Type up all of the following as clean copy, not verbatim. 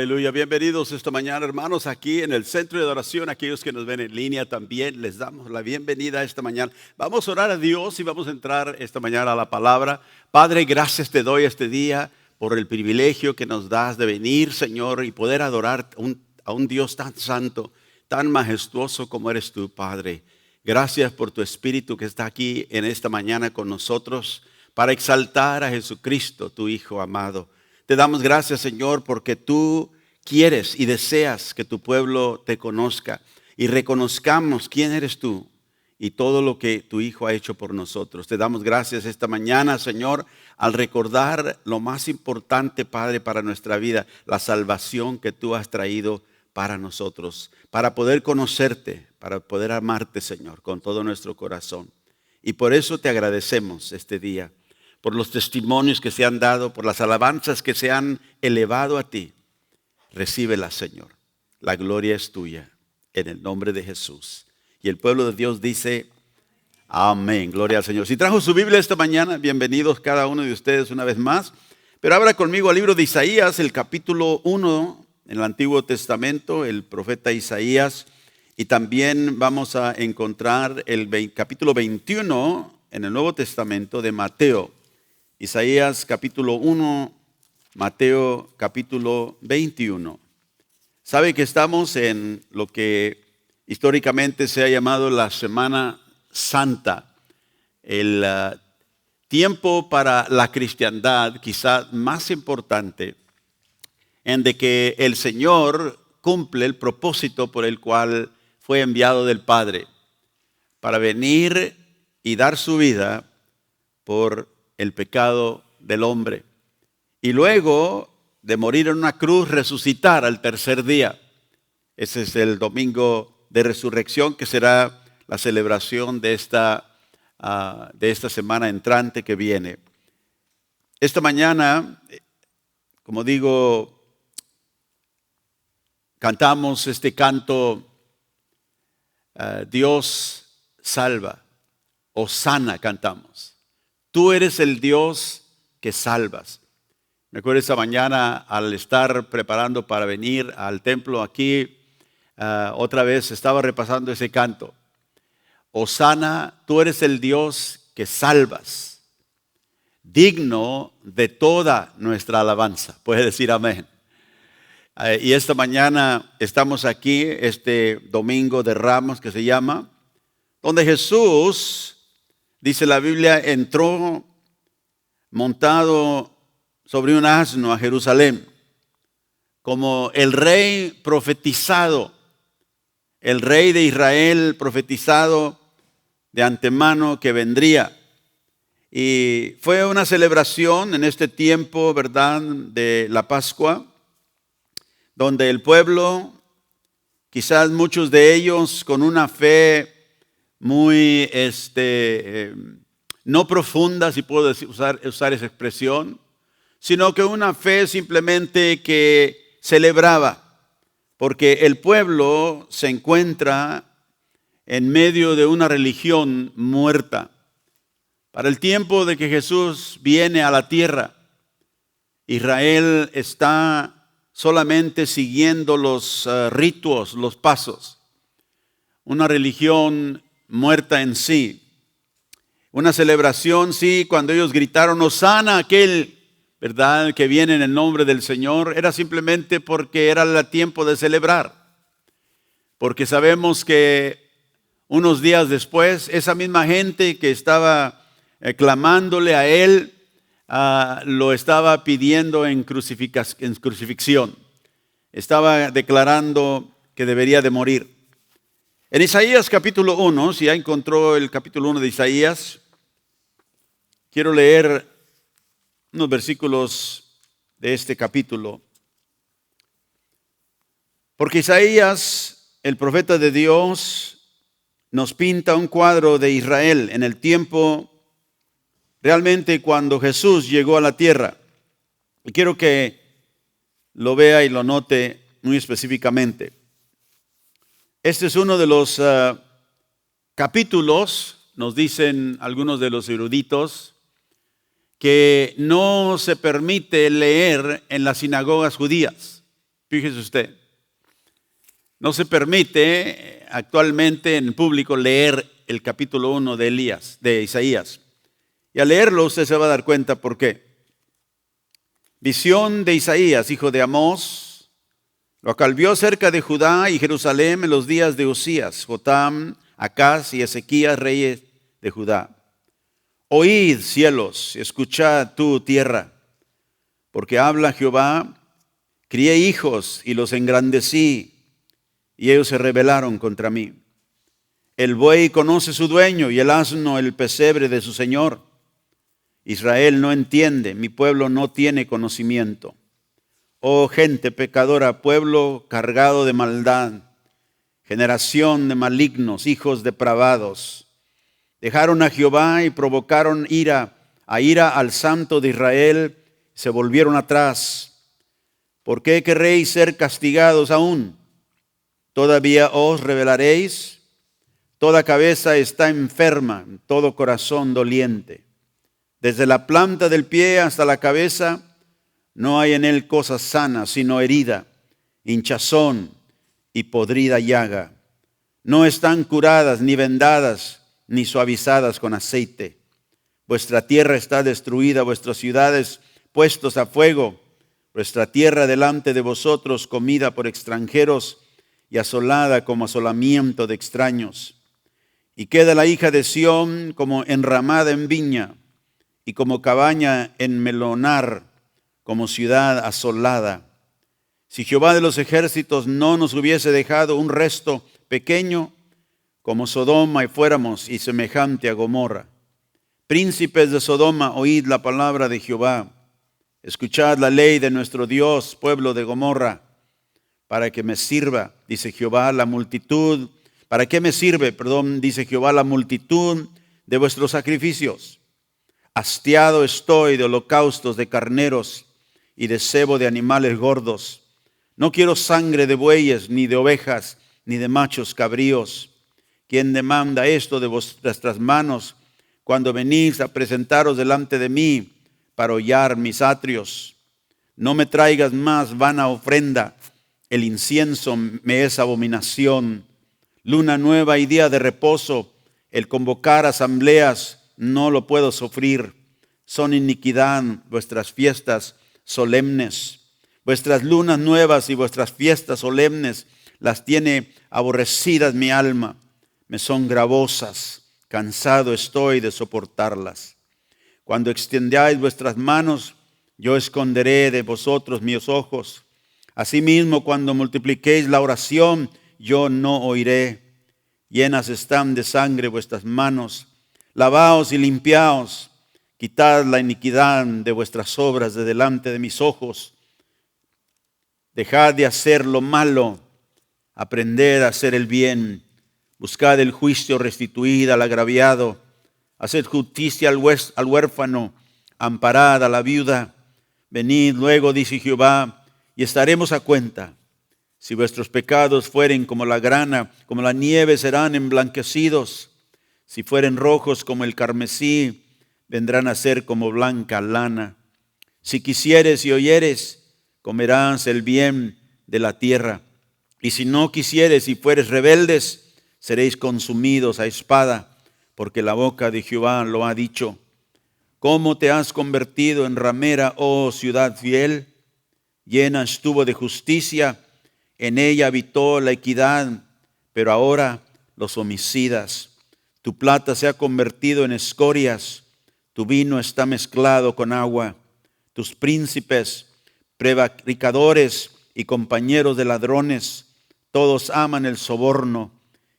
Aleluya, bienvenidos esta mañana, hermanos, aquí en el centro de adoración. Aquellos que nos ven en línea también les damos la bienvenida esta mañana. Vamos a orar a Dios y vamos a entrar esta mañana a la palabra. Padre, gracias te doy este día por el privilegio que nos das de venir, Señor, y poder adorar a un Dios tan santo, tan majestuoso como eres tú, Padre. Gracias por tu Espíritu que está aquí en esta mañana con nosotros para exaltar a Jesucristo, tu Hijo amado. Te damos gracias, Señor, porque tú quieres y deseas que tu pueblo te conozca y reconozcamos quién eres tú y todo lo que tu Hijo ha hecho por nosotros. Te damos gracias esta mañana, Señor, al recordar lo más importante, Padre, para nuestra vida, la salvación que tú has traído para nosotros, para poder conocerte, para poder amarte, Señor, con todo nuestro corazón. Y por eso te agradecemos este día, por los testimonios que se han dado, por las alabanzas que se han elevado a ti. Recíbelas, Señor. La gloria es tuya, en el nombre de Jesús. Y el pueblo de Dios dice, amén. Gloria al Señor. Si trajo su Biblia esta mañana, bienvenidos cada uno de ustedes una vez más. Pero abra conmigo al libro de Isaías, el capítulo 1, en el Antiguo Testamento, el profeta Isaías. Y también vamos a encontrar el capítulo 21 en el Nuevo Testamento de Mateo. Isaías capítulo 1, Mateo capítulo 21. Sabe que estamos en lo que históricamente se ha llamado la Semana Santa, el tiempo para la cristiandad quizá más importante, en de que el Señor cumple el propósito por el cual fue enviado del Padre, para venir y dar su vida por el pecado del hombre. Y luego de morir en una cruz, resucitar al tercer día. Ese es el domingo de resurrección, que será la celebración de esta semana entrante que viene. Esta mañana, como digo, cantamos este canto, Dios salva, Hosana cantamos. Tú eres el Dios que salvas. Me acuerdo esa mañana al estar preparando para venir al templo aquí, otra vez estaba repasando ese canto. Hosana, tú eres el Dios que salvas, digno de toda nuestra alabanza. Puede decir amén. Y esta mañana estamos aquí, este domingo de Ramos que se llama, donde Jesús, dice la Biblia, entró montado sobre un asno a Jerusalén, como el rey profetizado, el rey de Israel profetizado de antemano que vendría. Y fue una celebración en este tiempo, ¿verdad?, de la Pascua, donde el pueblo, quizás muchos de ellos con una fe muy no profunda, si puedo usar esa expresión, sino que una fe simplemente que celebraba, porque el pueblo se encuentra en medio de una religión muerta. Para el tiempo de que Jesús viene a la tierra, Israel está solamente siguiendo los ritos, los pasos. Una religión muerta en sí. Una celebración, sí, cuando ellos gritaron, Hosana, aquel, ¿verdad?, que viene en el nombre del Señor, era simplemente porque era el tiempo de celebrar. Porque sabemos que unos días después, esa misma gente que estaba clamándole a él, lo estaba pidiendo en crucifixión. Estaba declarando que debería de morir. En Isaías capítulo 1, si ya encontró el capítulo 1 de Isaías, quiero leer unos versículos de este capítulo. Porque Isaías, el profeta de Dios, nos pinta un cuadro de Israel en el tiempo realmente cuando Jesús llegó a la tierra. Y quiero que lo vea y lo note muy específicamente. Este es uno de los capítulos, nos dicen algunos de los eruditos, que no se permite leer en las sinagogas judías. Fíjese usted, no se permite actualmente en público leer el capítulo 1 de Isaías. Y al leerlo usted se va a dar cuenta por qué. Visión de Isaías, hijo de Amós, lo cual vio cerca de Judá y Jerusalén en los días de Usías, Jotam, Acaz y Ezequías, reyes de Judá. Oíd, cielos, escuchad tú, tierra, porque habla Jehová, crié hijos y los engrandecí, y ellos se rebelaron contra mí. El buey conoce su dueño y el asno el pesebre de su señor. Israel no entiende, mi pueblo no tiene conocimiento. Oh gente pecadora, pueblo cargado de maldad, generación de malignos, hijos depravados. Dejaron a Jehová y provocaron ira al Santo de Israel, se volvieron atrás. ¿Por qué querréis ser castigados aún? ¿Todavía os rebelaréis? Toda cabeza está enferma, todo corazón doliente. Desde la planta del pie hasta la cabeza no hay en él cosa sana, sino herida, hinchazón y podrida llaga. No están curadas, ni vendadas, ni suavizadas con aceite. Vuestra tierra está destruida, vuestras ciudades puestos a fuego. Vuestra tierra delante de vosotros comida por extranjeros y asolada como asolamiento de extraños. Y queda la hija de Sión como enramada en viña y como cabaña en melonar, como ciudad asolada. Si Jehová de los ejércitos no nos hubiese dejado un resto pequeño, como Sodoma y fuéramos y semejante a Gomorra. Príncipes de Sodoma, oíd la palabra de Jehová. Escuchad la ley de nuestro Dios, pueblo de Gomorra, para que me sirva, dice Jehová, la multitud. ¿Para qué me sirve, dice Jehová, la multitud de vuestros sacrificios? Hastiado estoy de holocaustos de carneros y de cebo de animales gordos. No quiero sangre de bueyes, ni de ovejas, ni de machos cabríos. ¿Quién demanda esto de vuestras manos cuando venís a presentaros delante de mí para hollar mis atrios? No me traigas más vana ofrenda, el incienso me es abominación. Luna nueva y día de reposo, el convocar asambleas, no lo puedo sufrir. Son iniquidad vuestras fiestas solemnes. Vuestras lunas nuevas y vuestras fiestas solemnes las tiene aborrecidas mi alma. Me son gravosas, cansado estoy de soportarlas. Cuando extendáis vuestras manos, yo esconderé de vosotros mis ojos. Asimismo, cuando multipliquéis la oración, yo no oiré. Llenas están de sangre vuestras manos. Lavaos y limpiaos. Quitad la iniquidad de vuestras obras de delante de mis ojos. Dejad de hacer lo malo. Aprended a hacer el bien. Buscad el juicio, restituid al agraviado. Haced justicia al huérfano. Amparad a la viuda. Venid luego, dice Jehová, y estaremos a cuenta. Si vuestros pecados fueren como la grana, como la nieve serán emblanquecidos. Si fueren rojos como el carmesí, vendrán a ser como blanca lana. Si quisieres y oyeres, comerás el bien de la tierra. Y si no quisieres y fueres rebeldes, seréis consumidos a espada, porque la boca de Jehová lo ha dicho. ¿Cómo te has convertido en ramera, oh ciudad fiel? Llena estuvo de justicia, en ella habitó la equidad, pero ahora los homicidas. Tu plata se ha convertido en escorias, tu vino está mezclado con agua. Tus príncipes, prevaricadores y compañeros de ladrones, todos aman el soborno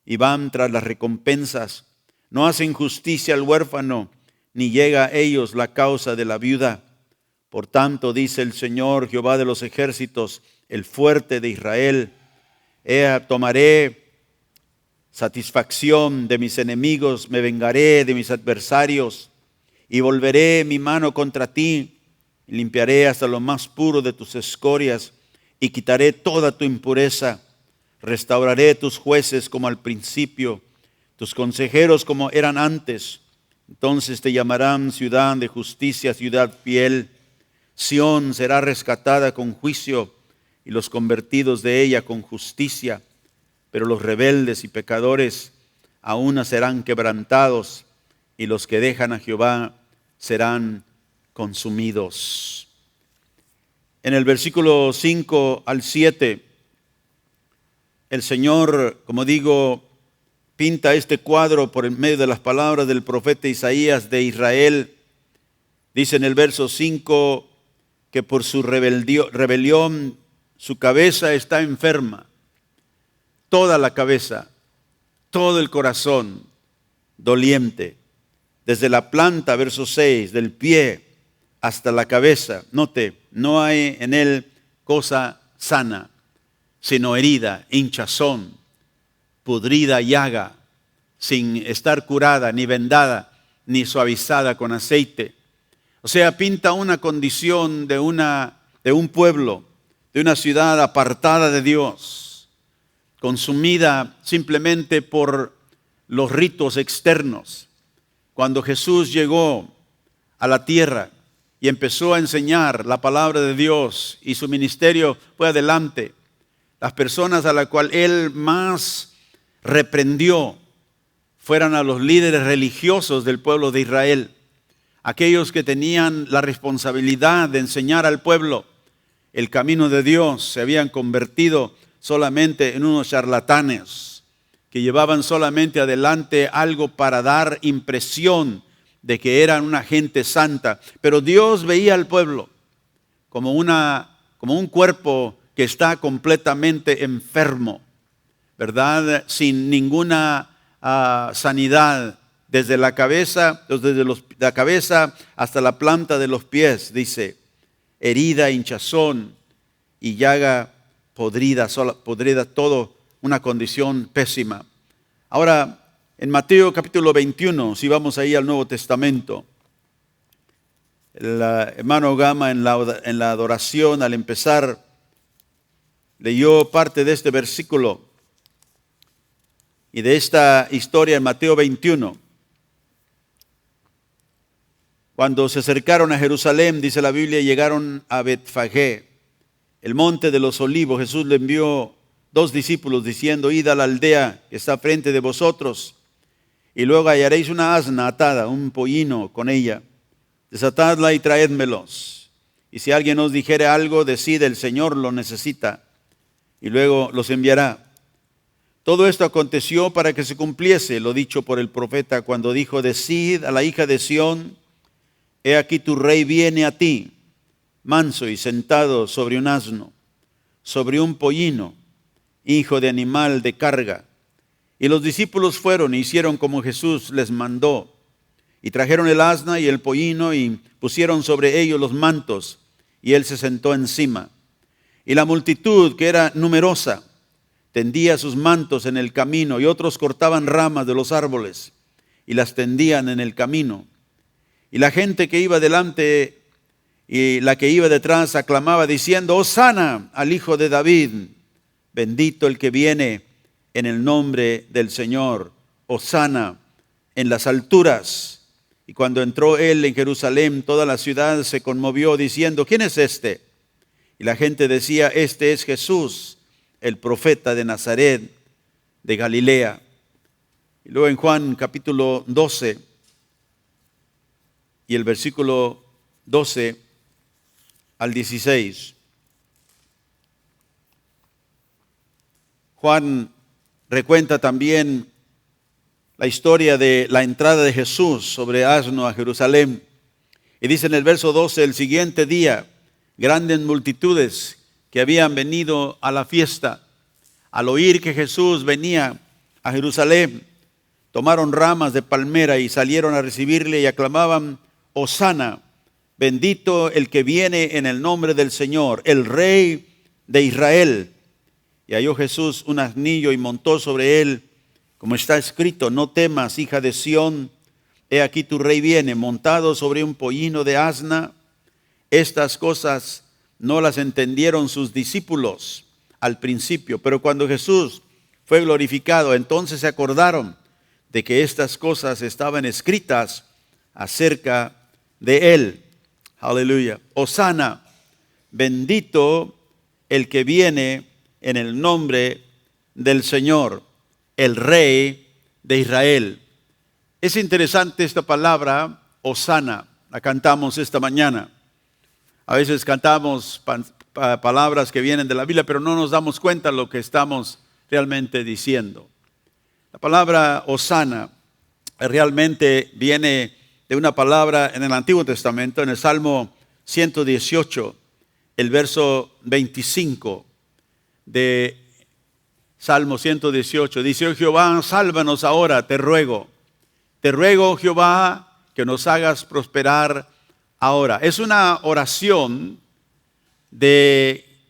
y van tras las recompensas. No hacen justicia al huérfano, ni llega a ellos la causa de la viuda. Por tanto, dice el Señor, Jehová de los ejércitos, el fuerte de Israel, tomaré satisfacción de mis enemigos, me vengaré de mis adversarios y volveré mi mano contra ti. Limpiaré hasta lo más puro de tus escorias y quitaré toda tu impureza. Restauraré tus jueces como al principio, tus consejeros como eran antes. Entonces te llamarán ciudad de justicia, ciudad fiel. Sión será rescatada con juicio, y los convertidos de ella con justicia, pero los rebeldes y pecadores aún serán quebrantados, y los que dejan a Jehová serán consumidos. En el versículo 5 al 7, el Señor, como digo, pinta este cuadro por medio de las palabras del profeta Isaías de Israel. Dice en el verso 5 que por su rebelión su cabeza está enferma, toda la cabeza, todo el corazón doliente, desde la planta, verso 6, del pie hasta la cabeza. Note, no hay en él cosa sana, sino herida, hinchazón, pudrida llaga, sin estar curada, ni vendada, ni suavizada con aceite. O sea, pinta una condición de un pueblo, de una ciudad apartada de Dios, consumida simplemente por los ritos externos. Cuando Jesús llegó a la tierra y empezó a enseñar la palabra de Dios y su ministerio fue adelante, las personas a las cuales él más reprendió fueran a los líderes religiosos del pueblo de Israel, aquellos que tenían la responsabilidad de enseñar al pueblo el camino de Dios. Se habían convertido solamente en unos charlatanes que llevaban solamente adelante algo para dar impresión de que eran una gente santa. Pero Dios veía al pueblo como un cuerpo que está completamente enfermo, ¿verdad? Sin ninguna sanidad, desde la cabeza hasta la planta de los pies, dice, herida, hinchazón y llaga podrida, todo una condición pésima. Ahora, en Mateo capítulo 21, si vamos ahí al Nuevo Testamento, el hermano Gama en la adoración, al empezar, leyó parte de este versículo y de esta historia en Mateo 21. Cuando se acercaron a Jerusalén, dice la Biblia, llegaron a Betfagé, el monte de los olivos. Jesús le envió 2 discípulos diciendo, id a la aldea que está frente de vosotros, y luego hallaréis una asna atada, un pollino con ella. Desatadla y traédmelos. Y si alguien os dijere algo, decid, el Señor lo necesita, y luego los enviará. Todo esto aconteció para que se cumpliese lo dicho por el profeta cuando dijo, decid a la hija de Sión, he aquí tu rey viene a ti, manso y sentado sobre un asno, sobre un pollino, hijo de animal de carga. Y los discípulos fueron y hicieron como Jesús les mandó. Y trajeron el asna y el pollino y pusieron sobre ellos los mantos, y él se sentó encima. Y la multitud, que era numerosa, tendía sus mantos en el camino, y otros cortaban ramas de los árboles y las tendían en el camino. Y la gente que iba delante y la que iba detrás aclamaba diciendo, Hosana al Hijo de David, bendito el que viene en el nombre del Señor, Hosana en las alturas. Y cuando entró él en Jerusalén, toda la ciudad se conmovió diciendo, ¿quién es este? Y la gente decía, este es Jesús, el profeta de Nazaret, de Galilea. Y luego en Juan capítulo 12, y el versículo 12 al 16. Juan recuenta también la historia de la entrada de Jesús sobre asno a Jerusalén. Y dice en el verso 12, el siguiente día, grandes multitudes que habían venido a la fiesta, al oír que Jesús venía a Jerusalén, tomaron ramas de palmera y salieron a recibirle y aclamaban, Hosana, bendito el que viene en el nombre del Señor, el Rey de Israel. Y halló Jesús un asnillo y montó sobre él, como está escrito, no temas, hija de Sión, he aquí tu rey viene, montado sobre un pollino de asna. Estas cosas no las entendieron sus discípulos al principio, pero cuando Jesús fue glorificado, entonces se acordaron de que estas cosas estaban escritas acerca de él. Aleluya. Hosana, bendito el que viene en el nombre del Señor, el Rey de Israel. Es interesante esta palabra, Hosana, la cantamos esta mañana. A veces cantamos palabras que vienen de la Biblia, pero no nos damos cuenta de lo que estamos realmente diciendo. La palabra Hosana realmente viene de una palabra en el Antiguo Testamento, en el Salmo 118, el verso 25 de Salmo 118. Dice: oh Jehová, sálvanos ahora, te ruego. Te ruego, Jehová, que nos hagas prosperar ahora. Es una oración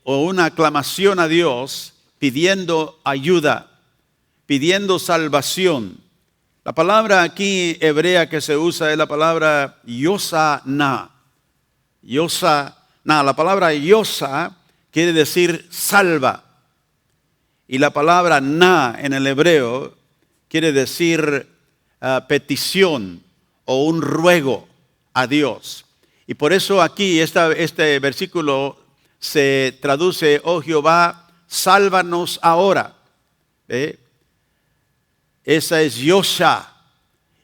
o una aclamación a Dios pidiendo ayuda, pidiendo salvación. La palabra aquí hebrea que se usa es la palabra yosana. Yosana, la palabra yosa quiere decir salva. Y la palabra na en el hebreo quiere decir petición o un ruego a Dios. Y por eso aquí este versículo se traduce: oh Jehová, sálvanos ahora. Esa es yosha.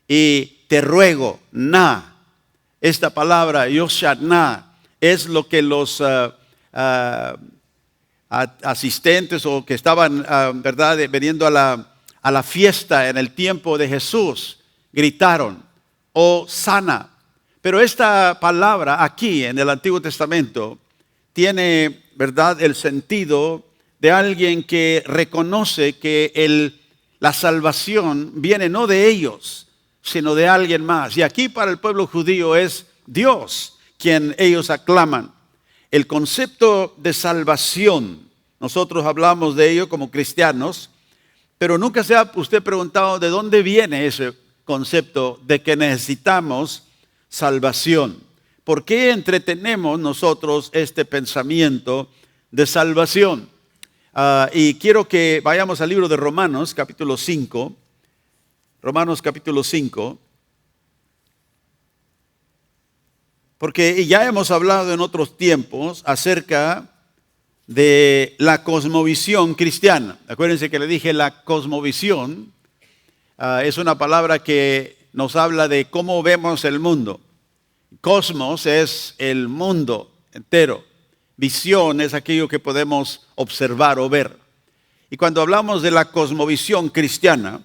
Y te ruego, na. Esta palabra yosha na es lo que los asistentes o que estaban, ¿verdad?, veniendo a la fiesta en el tiempo de Jesús, gritaron: oh sana. Pero esta palabra aquí en el Antiguo Testamento tiene, ¿verdad?, el sentido de alguien que reconoce que la salvación viene no de ellos, sino de alguien más. Y aquí para el pueblo judío es Dios quien ellos aclaman. El concepto de salvación, nosotros hablamos de ello como cristianos, pero nunca se ha usted preguntado de dónde viene ese concepto de que necesitamos salvación. ¿Por qué entretenemos nosotros este pensamiento de salvación? Y quiero que vayamos al libro de Romanos, capítulo 5. Romanos, capítulo 5. Porque ya hemos hablado en otros tiempos acerca de la cosmovisión cristiana. Acuérdense que le dije la cosmovisión. Es una palabra que nos habla de cómo vemos el mundo. Cosmos es el mundo entero. Visión es aquello que podemos observar o ver. Y cuando hablamos de la cosmovisión cristiana,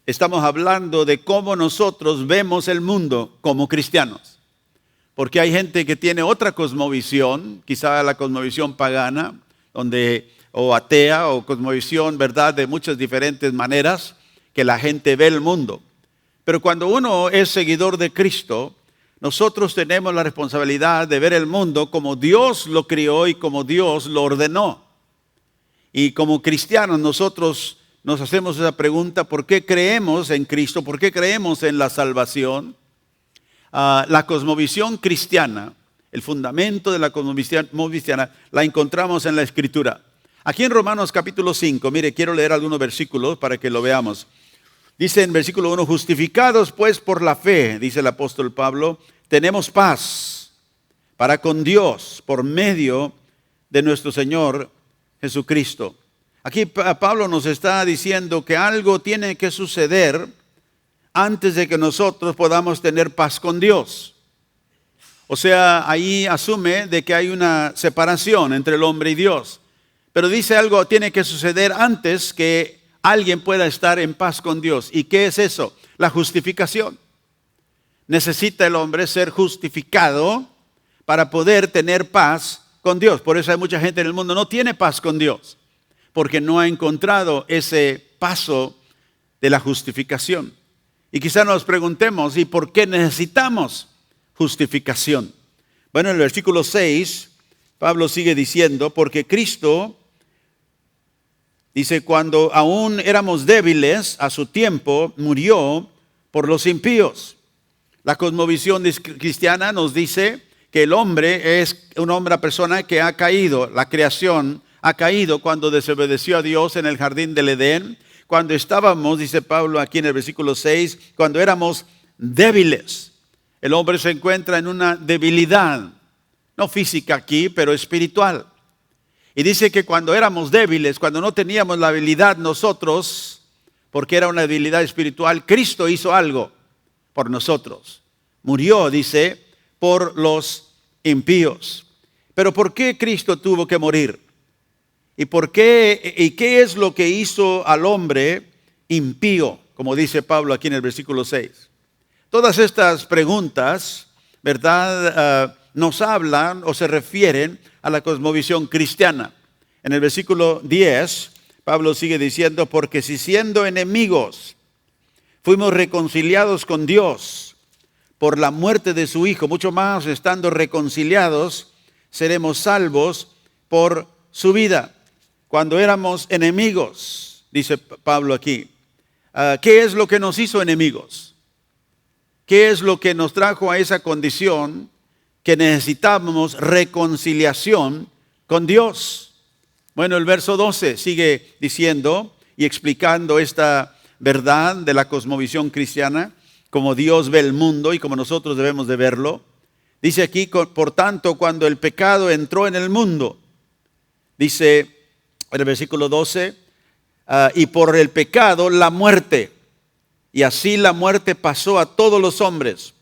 estamos hablando de cómo nosotros vemos el mundo como cristianos. Porque hay gente que tiene otra cosmovisión, quizá la cosmovisión pagana, o atea, o cosmovisión, ¿verdad?, de muchas diferentes maneras que la gente ve el mundo. Pero cuando uno es seguidor de Cristo, nosotros tenemos la responsabilidad de ver el mundo como Dios lo crió y como Dios lo ordenó. Y como cristianos nosotros nos hacemos esa pregunta: ¿por qué creemos en Cristo? ¿Por qué creemos en la salvación? La cosmovisión cristiana, el fundamento de la cosmovisión cristiana, la encontramos en la Escritura. Aquí en Romanos capítulo 5, mire, quiero leer algunos versículos para que lo veamos. Dice en versículo 1: justificados pues por la fe, dice el apóstol Pablo, tenemos paz para con Dios por medio de nuestro Señor Jesucristo. Aquí Pablo nos está diciendo que algo tiene que suceder antes de que nosotros podamos tener paz con Dios. O sea, ahí asume de que hay una separación entre el hombre y Dios. Pero dice algo tiene que suceder antes que alguien pueda estar en paz con Dios. ¿Y qué es eso? La justificación. Necesita el hombre ser justificado para poder tener paz con Dios. Por eso hay mucha gente en el mundo que no tiene paz con Dios, porque no ha encontrado ese paso de la justificación. Y quizá nos preguntemos: ¿y por qué necesitamos justificación? Bueno, en el versículo 6, Pablo sigue diciendo: porque Cristo, dice, cuando aún éramos débiles, a su tiempo murió por los impíos. La cosmovisión cristiana nos dice que el hombre es una persona que ha caído, la creación ha caído cuando desobedeció a Dios en el jardín del Edén, cuando estábamos, dice Pablo aquí en el versículo 6, cuando éramos débiles. El hombre se encuentra en una debilidad, no física aquí, pero espiritual. Y dice que cuando éramos débiles, cuando no teníamos la habilidad nosotros, porque era una debilidad espiritual, Cristo hizo algo por nosotros. Murió, dice, por los impíos. Pero ¿por qué Cristo tuvo que morir? ¿Y por qué? ¿Y qué es lo que hizo al hombre impío? Como dice Pablo aquí en el versículo 6. Todas estas preguntas, ¿verdad? Nos hablan o se refieren a la cosmovisión cristiana. En el versículo 10, Pablo sigue diciendo, porque si siendo enemigos fuimos reconciliados con Dios por la muerte de su Hijo, mucho más estando reconciliados, seremos salvos por su vida. Cuando éramos enemigos, dice Pablo aquí, ¿qué es lo que nos hizo enemigos? ¿Qué es lo que nos trajo a esa condición que necesitábamos reconciliación con Dios? Bueno, el verso 12 sigue diciendo y explicando esta verdad de la cosmovisión cristiana, como Dios ve el mundo y como nosotros debemos de verlo. Dice aquí, por tanto, cuando el pecado entró en el mundo, dice en el versículo 12, y por el pecado la muerte. Y así la muerte pasó a todos los hombres,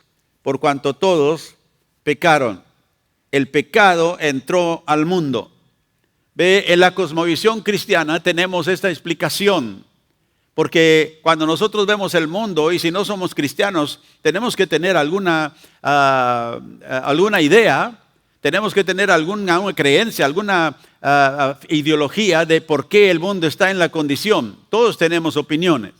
por cuanto todos pecaron. El pecado entró al mundo. Ve, en la cosmovisión cristiana tenemos esta explicación. Porque cuando nosotros vemos el mundo, y si no somos cristianos, tenemos que tener alguna idea, tenemos que tener alguna creencia, alguna ideología de por qué el mundo está en la condición. Todos tenemos opiniones.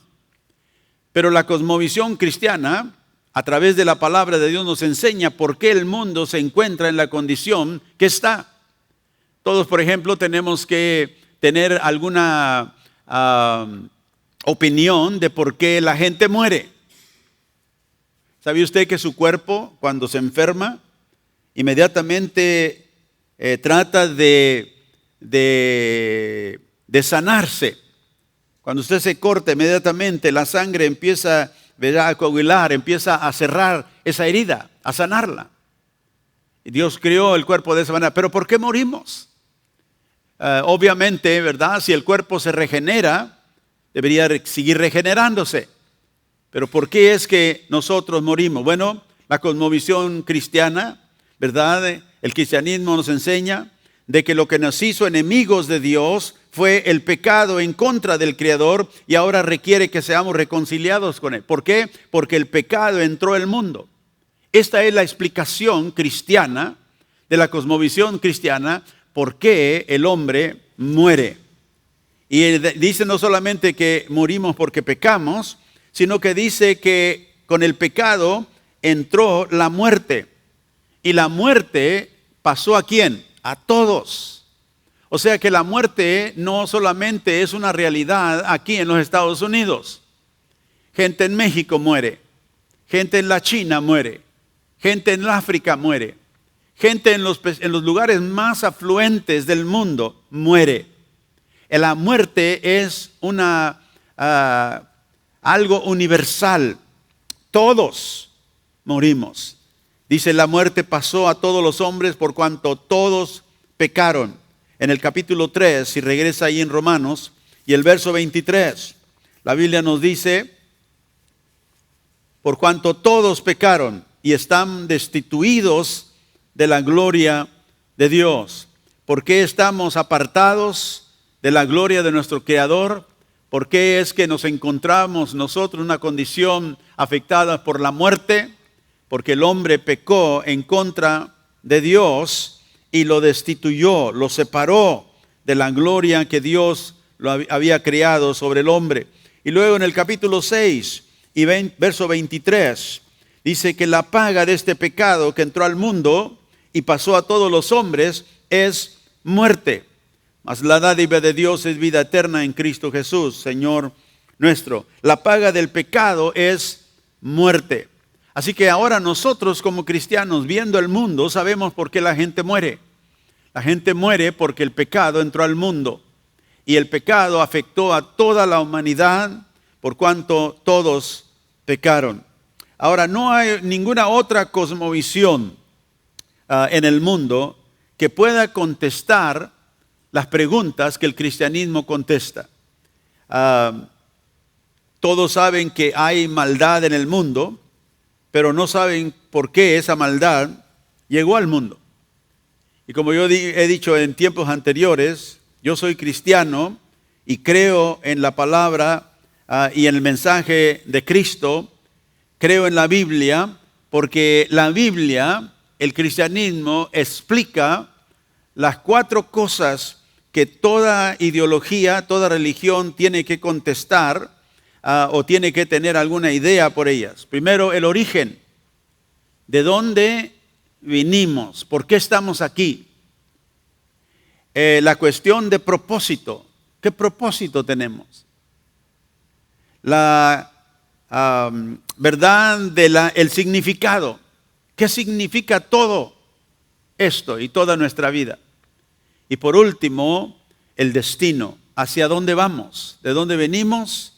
Pero la cosmovisión cristiana, a través de la palabra de Dios, nos enseña por qué el mundo se encuentra en la condición que está. Todos, por ejemplo, tenemos que tener alguna opinión de por qué la gente muere. ¿Sabe usted que su cuerpo, cuando se enferma, inmediatamente trata de sanarse? Cuando usted se corta, inmediatamente la sangre empieza a coagular, empieza a cerrar esa herida, a sanarla. Y Dios creó el cuerpo de esa manera. ¿Pero por qué morimos? Obviamente, ¿verdad? Si el cuerpo se regenera, debería seguir regenerándose. Pero ¿por qué es que nosotros morimos? Bueno, la cosmovisión cristiana, ¿verdad? El cristianismo nos enseña de que lo que nos hizo enemigos de Dios fue el pecado en contra del Creador y ahora requiere que seamos reconciliados con Él. ¿Por qué? Porque el pecado entró al mundo. Esta es la explicación cristiana, de la cosmovisión cristiana, por qué el hombre muere. Y dice no solamente que morimos porque pecamos, sino que dice que con el pecado entró la muerte. Y la muerte pasó ¿a quién? A todos. O sea que la muerte no solamente es una realidad aquí en los Estados Unidos. Gente en México muere, gente en la China muere, gente en África muere, gente en los lugares más afluentes del mundo muere. La muerte es algo universal. Todos morimos. Dice, la muerte pasó a todos los hombres por cuanto todos pecaron. En el capítulo 3, si regresa ahí en Romanos, y el verso 23, la Biblia nos dice, por cuanto todos pecaron y están destituidos de la gloria de Dios. ¿Por qué estamos apartados de la gloria de nuestro Creador? ¿Por qué es que nos encontramos nosotros en una condición afectada por la muerte? Porque el hombre pecó en contra de Dios y lo destituyó, lo separó de la gloria que Dios lo había creado sobre el hombre. Y luego en el capítulo 6 y verso 23, dice que la paga de este pecado que entró al mundo y pasó a todos los hombres es muerte. Mas la dádiva de Dios es vida eterna en Cristo Jesús, Señor nuestro. La paga del pecado es muerte. Así que ahora nosotros como cristianos, viendo el mundo, sabemos por qué la gente muere. La gente muere porque el pecado entró al mundo. Y el pecado afectó a toda la humanidad por cuanto todos pecaron. Ahora, no hay ninguna otra cosmovisión en el mundo que pueda contestar las preguntas que el cristianismo contesta. Todos saben que hay maldad en el mundo, pero no saben por qué esa maldad llegó al mundo. Y como yo he dicho en tiempos anteriores, yo soy cristiano y creo en la palabra y en el mensaje de Cristo. Creo en la Biblia porque la Biblia, el cristianismo, explica las 4 cosas que toda ideología, toda religión tiene que contestar o tiene que tener alguna idea por ellas. Primero, el origen. ¿De dónde vinimos? ¿Por qué estamos aquí? La cuestión de propósito. ¿Qué propósito tenemos? La verdad del significado. ¿Qué significa todo esto y toda nuestra vida? Y por último, el destino. ¿Hacia dónde vamos? ¿De dónde venimos?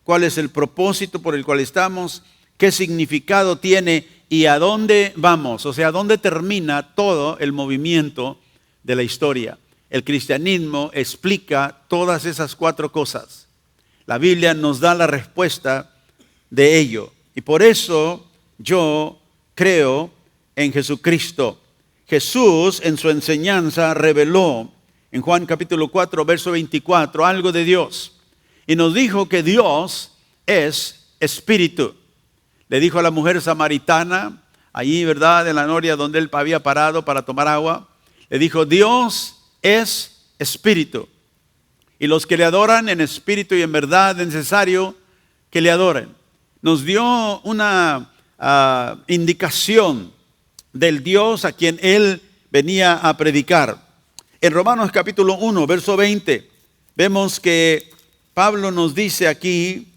¿Cuál es el propósito por el cual estamos? ¿Qué significado tiene? ¿Y a dónde vamos? O sea, ¿a dónde termina todo el movimiento de la historia? El cristianismo explica todas esas 4 cosas. La Biblia nos da la respuesta de ello. Y por eso yo creo en Jesucristo. Jesús en su enseñanza reveló en Juan capítulo 4, verso 24, algo de Dios. Y nos dijo que Dios es espíritu. Le dijo a la mujer samaritana, allí, ¿verdad?, en la noria donde él había parado para tomar agua. Le dijo, Dios es espíritu. Y los que le adoran en espíritu y en verdad es necesario que le adoren. Nos dio una indicación del Dios a quien él venía a predicar. En Romanos capítulo 1, verso 20, vemos que Pablo nos dice aquí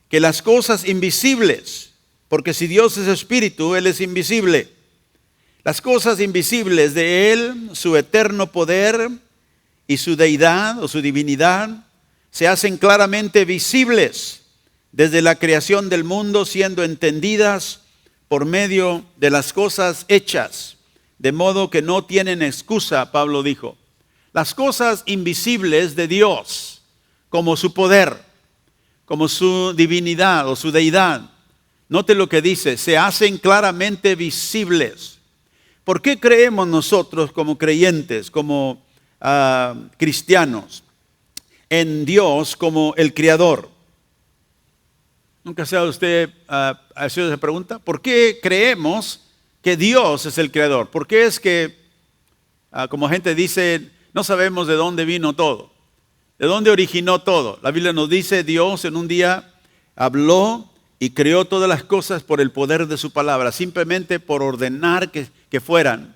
que las cosas invisibles, porque si Dios es espíritu, Él es invisible. Las cosas invisibles de Él, su eterno poder y su deidad o su divinidad, se hacen claramente visibles desde la creación del mundo, siendo entendidas por medio de las cosas hechas, de modo que no tienen excusa, Pablo dijo. Las cosas invisibles de Dios, como su poder, como su divinidad o su deidad. Note lo que dice, se hacen claramente visibles. ¿Por qué creemos nosotros como creyentes, como cristianos, en Dios como el Creador? ¿Nunca se ha usted hecho esa pregunta? ¿Por qué creemos que Dios es el Creador? ¿Por qué es que, como gente dice, no sabemos de dónde vino todo? ¿De dónde originó todo? La Biblia nos dice, Dios en un día habló y creó todas las cosas por el poder de su palabra. Simplemente por ordenar que fueran,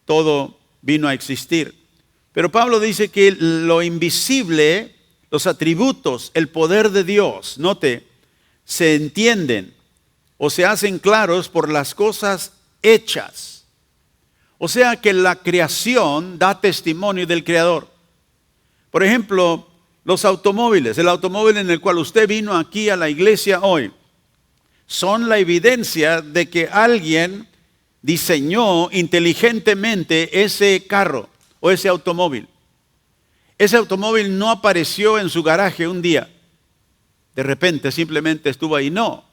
todo vino a existir. Pero Pablo dice que lo invisible, los atributos, el poder de Dios, note, se entienden o se hacen claros por las cosas hechas. O sea que la creación da testimonio del Creador. Por ejemplo, los automóviles, el automóvil en el cual usted vino aquí a la iglesia hoy, son la evidencia de que alguien diseñó inteligentemente ese carro o ese automóvil. Ese automóvil no apareció en su garaje un día. De repente simplemente estuvo ahí. No.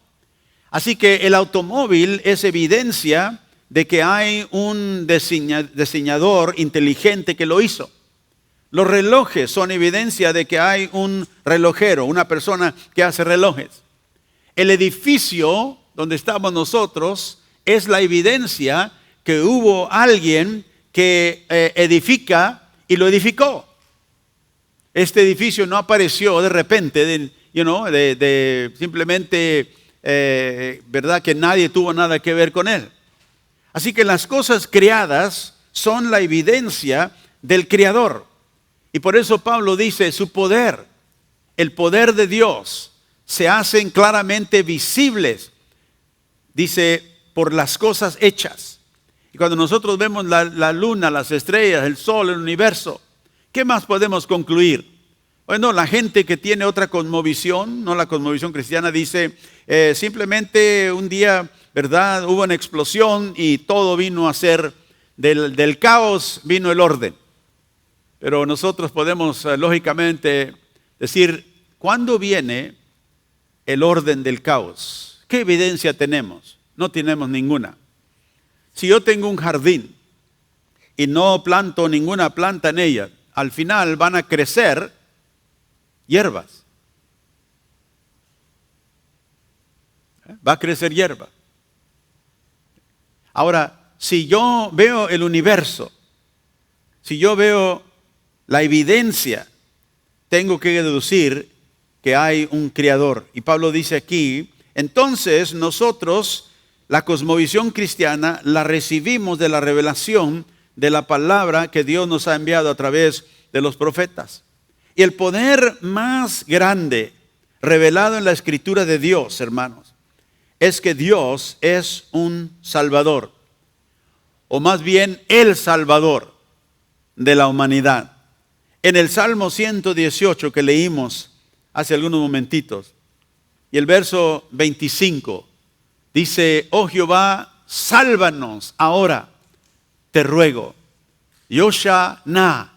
Así que el automóvil es evidencia de que hay un diseñador inteligente que lo hizo. Los relojes son evidencia de que hay un relojero, una persona que hace relojes. El edificio donde estamos nosotros es la evidencia que hubo alguien que edifica y lo edificó. Este edificio no apareció de repente, simplemente, verdad que nadie tuvo nada que ver con él. Así que las cosas creadas son la evidencia del Creador. Y por eso Pablo dice, su poder, el poder de Dios, se hacen claramente visibles, dice, por las cosas hechas. Y cuando nosotros vemos la luna, las estrellas, el sol, el universo, ¿qué más podemos concluir? Bueno, la gente que tiene otra cosmovisión, no la cosmovisión cristiana, dice, simplemente un día, ¿verdad?, hubo una explosión y todo vino a ser, del caos vino el orden. Pero nosotros podemos lógicamente decir, ¿cuándo viene el orden del caos? ¿Qué evidencia tenemos? No tenemos ninguna. Si yo tengo un jardín y no planto ninguna planta en ella, al final van a crecer hierbas. Va a crecer hierba. Ahora, si yo veo el universo, si yo veo la evidencia, tengo que deducir que hay un creador. Y Pablo dice aquí, entonces nosotros, la cosmovisión cristiana, la recibimos de la revelación de la palabra que Dios nos ha enviado a través de los profetas. Y el poder más grande revelado en la Escritura de Dios, hermanos, es que Dios es un Salvador, o más bien el Salvador de la humanidad. En el Salmo 118 que leímos hace algunos momentitos, y el verso 25, dice, oh Jehová, sálvanos ahora, te ruego. Yoshana,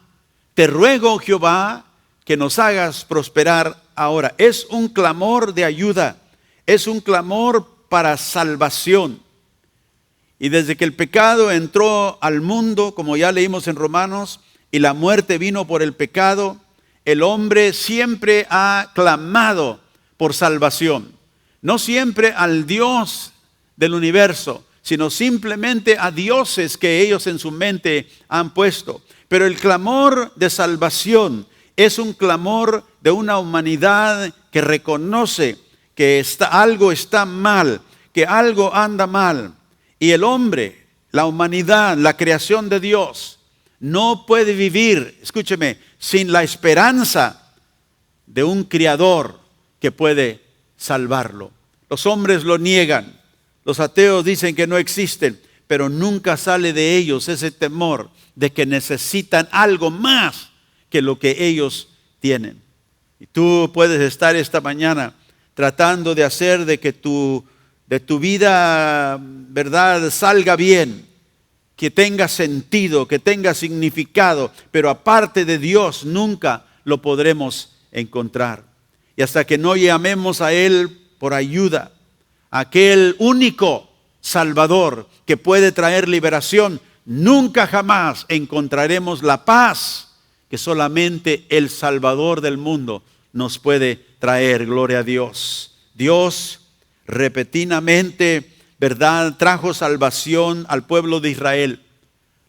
te ruego Jehová, que nos hagas prosperar ahora. Es un clamor de ayuda, es un clamor para salvación. Y desde que el pecado entró al mundo, como ya leímos en Romanos, y la muerte vino por el pecado, el hombre siempre ha clamado por salvación. No siempre al Dios del universo, sino simplemente a dioses que ellos en su mente han puesto. Pero el clamor de salvación es un clamor de una humanidad que reconoce que algo está mal, que algo anda mal. Y el hombre, la humanidad, la creación de Dios, no puede vivir, escúcheme, sin la esperanza de un Creador que puede salvarlo. Los hombres lo niegan, los ateos dicen que no existen, pero nunca sale de ellos ese temor de que necesitan algo más que lo que ellos tienen. Y tú puedes estar esta mañana tratando de hacer de que de tu vida, verdad, salga bien, que tenga sentido, que tenga significado, pero aparte de Dios nunca lo podremos encontrar. Y hasta que no llamemos a Él por ayuda, aquel único Salvador que puede traer liberación, nunca jamás encontraremos la paz que solamente el Salvador del mundo nos puede traer. Gloria a Dios. Dios repentinamente, ¿verdad?, trajo salvación al pueblo de Israel.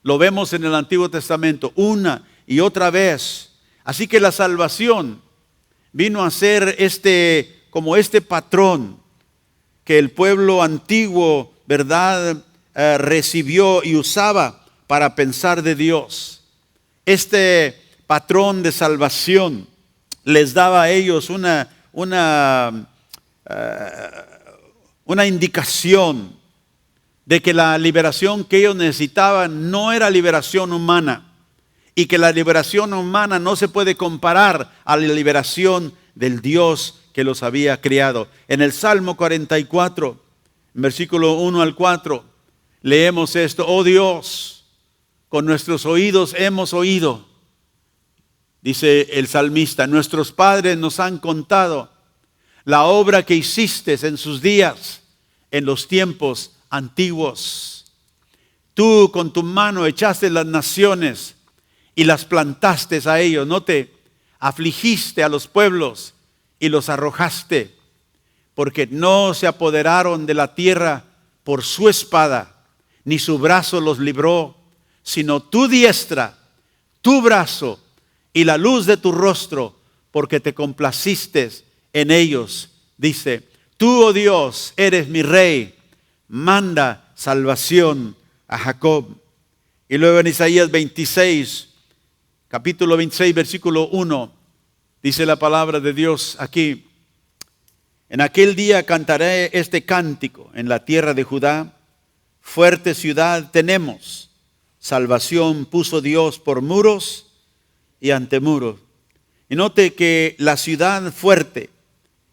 Lo vemos en el Antiguo Testamento una y otra vez. Así que la salvación vino a ser como este patrón que el pueblo antiguo, ¿verdad?, recibió y usaba para pensar de Dios. Este patrón de salvación les daba a ellos una indicación de que la liberación que ellos necesitaban no era liberación humana y que la liberación humana no se puede comparar a la liberación del Dios que los había creado. En el Salmo 44, versículo 1 al 4, leemos esto: oh Dios, con nuestros oídos hemos oído, dice el salmista, nuestros padres nos han contado la obra que hiciste en sus días, en los tiempos antiguos. Tú con tu mano echaste las naciones y las plantaste a ellos. No te afligiste a los pueblos y los arrojaste, porque no se apoderaron de la tierra por su espada, ni su brazo los libró, sino tu diestra, tu brazo y la luz de tu rostro, porque te complaciste en ellos. Dice, tú, oh Dios, eres mi rey, manda salvación a Jacob. Y luego en Isaías 26, capítulo 26, versículo 1, dice la palabra de Dios aquí: en aquel día cantaré este cántico en la tierra de Judá, fuerte ciudad tenemos, salvación puso Dios por muros y ante muros. Y note que la ciudad fuerte,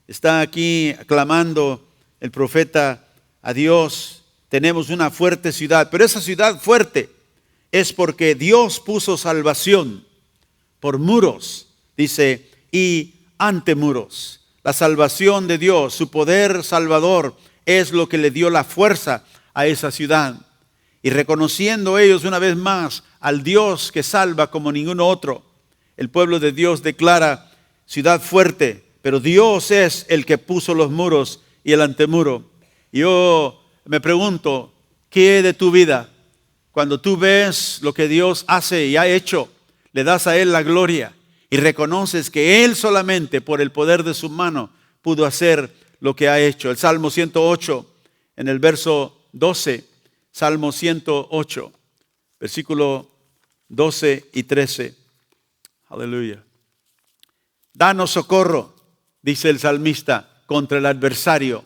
está aquí clamando el profeta a Dios, tenemos una fuerte ciudad, pero esa ciudad fuerte es porque Dios puso salvación por muros, dice, y ante muros. La salvación de Dios, su poder salvador, es lo que le dio la fuerza a esa ciudad. Y reconociendo ellos una vez más al Dios que salva como ningún otro, el pueblo de Dios declara ciudad fuerte, pero Dios es el que puso los muros y el antemuro. Yo me pregunto, ¿qué de tu vida? Cuando tú ves lo que Dios hace y ha hecho, le das a Él la gloria y reconoces que Él solamente por el poder de su mano pudo hacer lo que ha hecho. El Salmo 108, en el verso 12, Salmo 108, versículo 12 y 13. Aleluya. Danos socorro, dice el salmista, contra el adversario,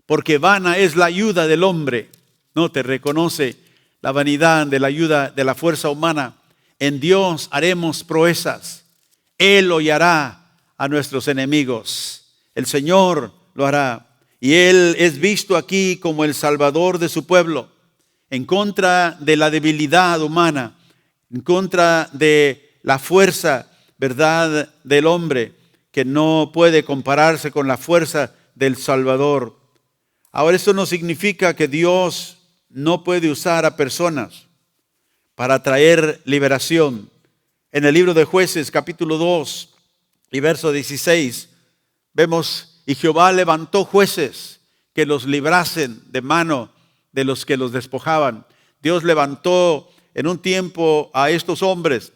porque vana es la ayuda del hombre. No te reconoce la vanidad de la ayuda de la fuerza humana. En Dios haremos proezas. Él hollará a nuestros enemigos. El Señor lo hará. Y Él es visto aquí como el Salvador de su pueblo, en contra de la debilidad humana, en contra de la fuerza, verdad, del hombre, que no puede compararse con la fuerza del Salvador. Ahora, esto no significa que Dios no puede usar a personas para traer liberación. En el libro de Jueces, capítulo 2 y verso 16, vemos, y Jehová levantó jueces que los librasen de mano de los que los despojaban. Dios levantó en un tiempo a estos hombres,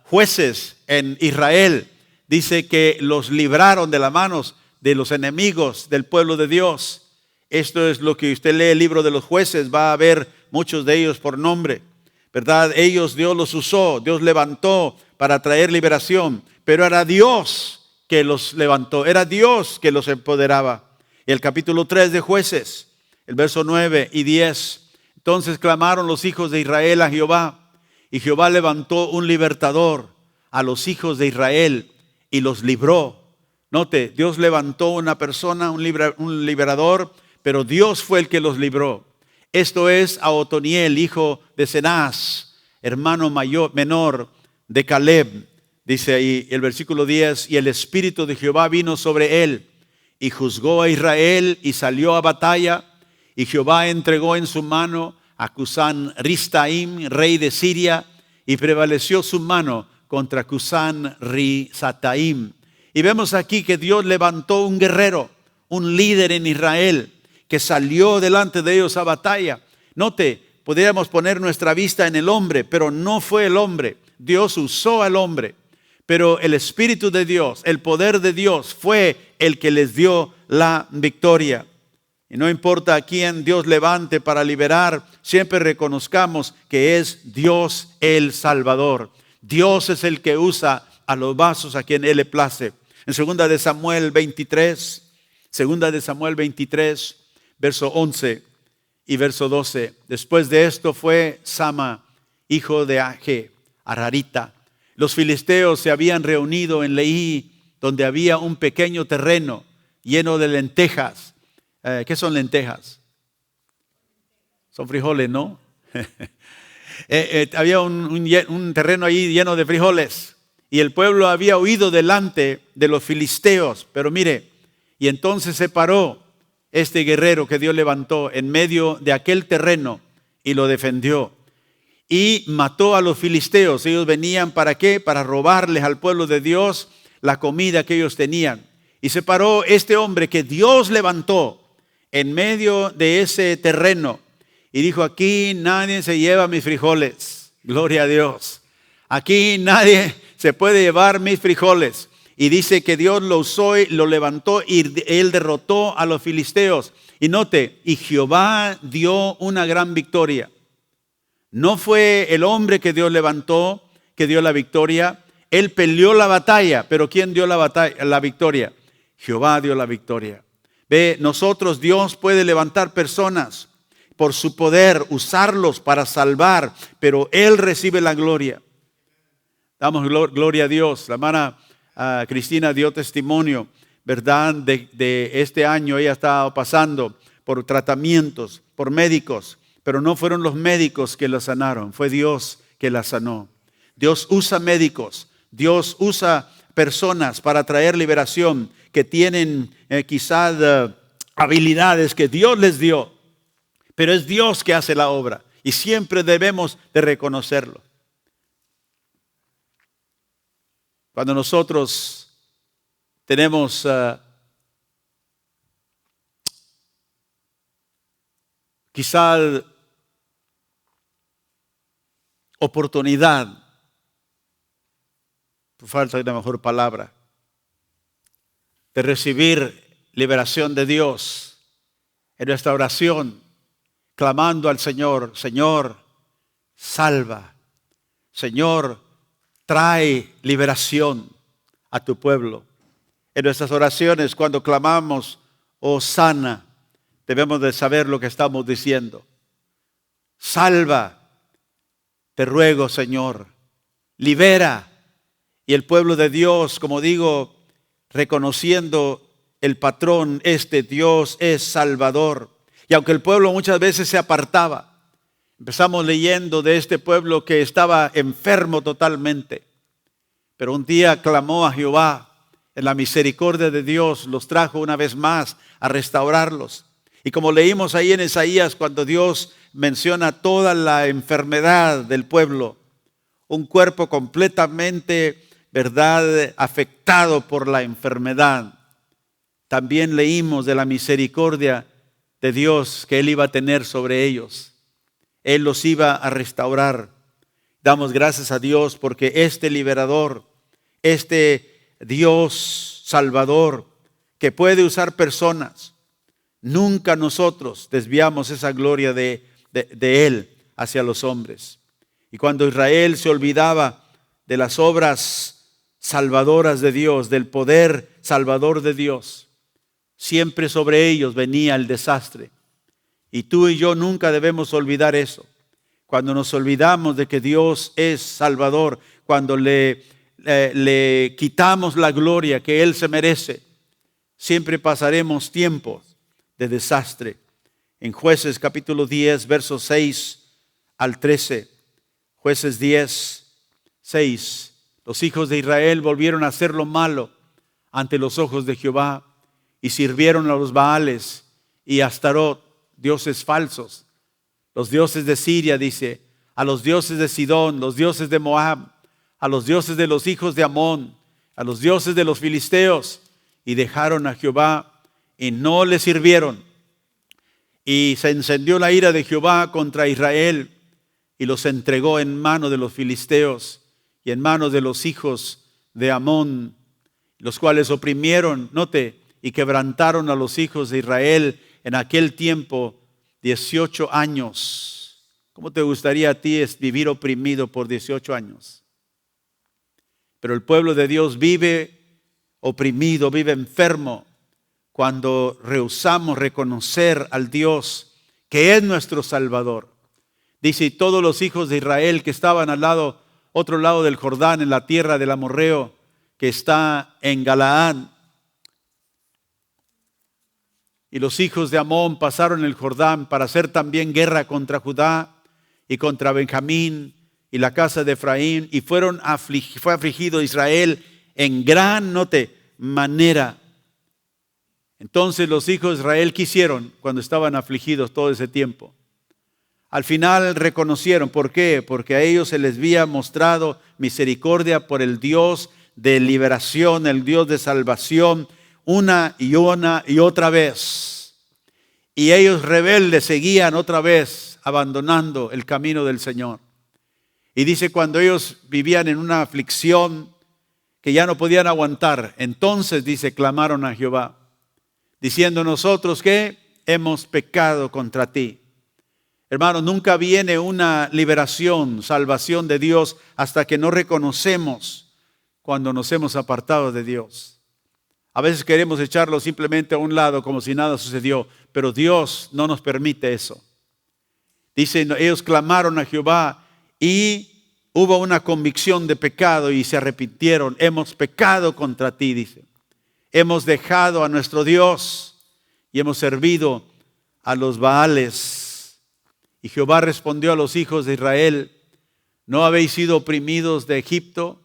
jueces en Israel. Dice que los libraron de las manos de los enemigos del pueblo de Dios. Esto es lo que usted lee el libro de los jueces, va a ver muchos de ellos por nombre, ¿verdad? Ellos, Dios los usó, Dios levantó para traer liberación, pero era Dios que los levantó, era Dios que los empoderaba. Y el capítulo 3 de Jueces, el verso 9 y 10, entonces clamaron los hijos de Israel a Jehová, y Jehová levantó un libertador a los hijos de Israel y los libró. Note, Dios levantó una persona, un liberador, pero Dios fue el que los libró. Esto es a Otoniel, hijo de Cenaz, hermano menor de Caleb. Dice ahí el versículo 10, y el Espíritu de Jehová vino sobre él, y juzgó a Israel, y salió a batalla, y Jehová entregó en su mano a Cusán Ristaim, rey de Siria, y prevaleció su mano contra Cusán Risataim. Y vemos aquí que Dios levantó un guerrero, un líder en Israel, que salió delante de ellos a batalla. Note, podríamos poner nuestra vista en el hombre, pero no fue el hombre. Dios usó al hombre, pero el Espíritu de Dios, el poder de Dios fue el que les dio la victoria. Y no importa a quién Dios levante para liberar, siempre reconozcamos que es Dios el Salvador. Dios es el que usa a los vasos a quien Él le place. En 2 de Samuel 23, verso 11 y verso 12. Después de esto fue Sama, hijo de Age, Ararita. Los filisteos se habían reunido en Leí, donde había un pequeño terreno lleno de lentejas. ¿Qué son lentejas? Son frijoles, ¿no? Había un terreno ahí lleno de frijoles. Y el pueblo había huido delante de los filisteos. Pero mire, y entonces se paró este guerrero que Dios levantó en medio de aquel terreno y lo defendió. Y mató a los filisteos. Ellos venían ¿para qué? Para robarles al pueblo de Dios la comida que ellos tenían. Y se paró este hombre que Dios levantó en medio de ese terreno. Y dijo, aquí nadie se lleva mis frijoles. Gloria a Dios. Aquí nadie se puede llevar mis frijoles. Y dice que Dios lo usó y lo levantó y él derrotó a los filisteos. Y note, y Jehová dio una gran victoria. No fue el hombre que Dios levantó, que dio la victoria. Él peleó la batalla, pero ¿quién dio la victoria? Jehová dio la victoria. Ve, nosotros, Dios puede levantar personas por su poder, usarlos para salvar, pero Él recibe la gloria. Damos gloria a Dios. La hermana Cristina dio testimonio, ¿verdad? De este año ella estaba pasando por tratamientos, por médicos, pero no fueron los médicos que la sanaron, fue Dios que la sanó. Dios usa médicos, Dios usa personas para traer liberación que tienen quizás habilidades que Dios les dio, pero es Dios que hace la obra y siempre debemos de reconocerlo. Cuando nosotros tenemos quizás oportunidad, por falta de una mejor palabra, de recibir liberación de Dios en nuestra oración, clamando al Señor, Señor, salva, Señor, trae liberación a tu pueblo. En nuestras oraciones, cuando clamamos, oh sana, debemos de saber lo que estamos diciendo. Salva, te ruego, Señor, libera. Y el pueblo de Dios, como digo, reconociendo el patrón, Dios es Salvador. Y aunque el pueblo muchas veces se apartaba, empezamos leyendo de este pueblo que estaba enfermo totalmente. Pero un día clamó a Jehová, en la misericordia de Dios los trajo una vez más a restaurarlos. Y como leímos ahí en Isaías, cuando Dios menciona toda la enfermedad del pueblo, un cuerpo completamente, ¿verdad?, afectado por la enfermedad. También leímos de la misericordia de Dios que Él iba a tener sobre ellos. Él los iba a restaurar. Damos gracias a Dios porque este liberador, este Dios salvador que puede usar personas, nunca nosotros desviamos esa gloria de Él hacia los hombres. Y cuando Israel se olvidaba de las obras salvadoras de Dios, del poder salvador de Dios, siempre sobre ellos venía el desastre. Y tú y yo nunca debemos olvidar eso. Cuando nos olvidamos de que Dios es Salvador, cuando le quitamos la gloria que Él se merece, siempre pasaremos tiempos de desastre. En Jueces capítulo 10, versos 6 al 13, Jueces 10, 6, los hijos de Israel volvieron a hacer lo malo ante los ojos de Jehová y sirvieron a los Baales y a Astarot, dioses falsos, los dioses de Siria, dice, a los dioses de Sidón, los dioses de Moab, a los dioses de los hijos de Amón, a los dioses de los filisteos, y dejaron a Jehová y no le sirvieron. Y se encendió la ira de Jehová contra Israel y los entregó en mano de los filisteos y en manos de los hijos de Amón, los cuales oprimieron, note, y quebrantaron a los hijos de Israel en aquel tiempo 18 años. ¿Cómo te gustaría a ti vivir oprimido por 18 años? Pero el pueblo de Dios vive oprimido, vive enfermo, cuando rehusamos reconocer al Dios que es nuestro Salvador. Dice, y todos los hijos de Israel que estaban otro lado del Jordán, en la tierra del amorreo, que está en Galaad, y los hijos de Amón pasaron el Jordán para hacer también guerra contra Judá y contra Benjamín y la casa de Efraín, y fue afligido Israel en gran, manera. Entonces los hijos de Israel quisieron, cuando estaban afligidos todo ese tiempo, al final reconocieron. ¿Por qué? Porque a ellos se les había mostrado misericordia por el Dios de liberación, el Dios de salvación, una y otra vez. Y ellos rebeldes seguían otra vez abandonando el camino del Señor. Y dice, cuando ellos vivían en una aflicción que ya no podían aguantar, entonces dice, clamaron a Jehová, diciendo, nosotros que hemos pecado contra ti. Hermanos, nunca viene una liberación, salvación de Dios hasta que no reconocemos cuando nos hemos apartado de Dios. A veces queremos echarlo simplemente a un lado como si nada sucedió, pero Dios no nos permite eso. Dice, ellos clamaron a Jehová y hubo una convicción de pecado y se arrepintieron. Hemos pecado contra ti, dice. Hemos dejado a nuestro Dios y hemos servido a los Baales. Y Jehová respondió a los hijos de Israel, ¿no habéis sido oprimidos de Egipto,